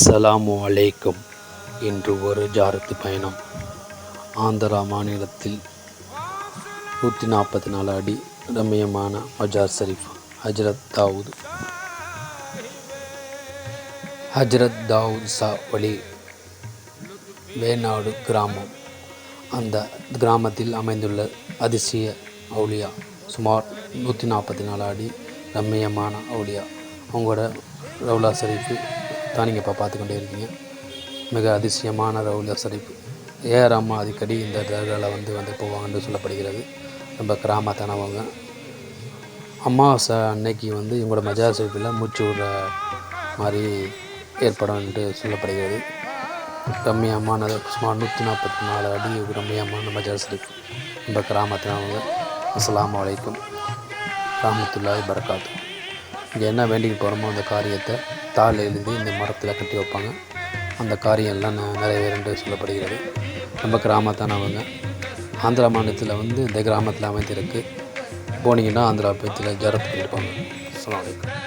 அஸ்ஸலாமு அலைக்கும். இன்று ஒரு ஜாரத்து பயணம். ஆந்திரா மாநிலத்தில் 144 அடி ரம்மியமான மஜார் ஷரீஃப் ஹஜ்ரத் தாவூத் ஷா வலி வேநாடு கிராமம். அந்த கிராமத்தில் அமைந்துள்ள அதிசய அவுலியா சுமார் 144 அடி ரம்மியமான அவுலியா. அவங்களோட ரவுலா ஷரீஃபு தான் நீங்கள் இப்போ பார்த்துக்கொண்டே இருக்கீங்க. மிக அதிசயமான ரவுலா ஷரீஃப். ஏஆர் அடிக்கடி இந்த தர்காவில் வந்து போவாங்கன்னு சொல்லப்படுகிறது. ரொம்ப கிராமத்தானவங்க. அமாவாசை அன்னைக்கு இவங்களோட மஜார் ஷரீஃபில் மூச்சு விடுற மாதிரி ஏற்படும் என்று சொல்லப்படுகிறது. ரம்மியமான சுமார் 144 அடி ரம்மியமான மஜார் ஷரீஃப். ரொம்ப கிராமத்தானவங்க. அஸ்ஸலாமு அலைக்கும் ரஹ்மத்துல்லாஹி பரக்காத்து. இங்கே என்ன வேண்டிக்கு போகிறோமோ அந்த காரியத்தை தாள் எழுதி இந்த மரத்தில் கட்டி வைப்பாங்க. அந்த காரியம் எல்லாம் நிறைவேறு சொல்லப்படுகிறது. ரொம்ப கிராமத்தானவங்க. ஆந்திரா மாநிலத்தில் இந்த கிராமத்தில் அமைந்திருக்கு. போனீங்கன்னா ஆந்திரா பற்றியில் ஜாரத் பண்ணியிருப்பாங்க. அஸ்ஸலாமு அலைக்கும்.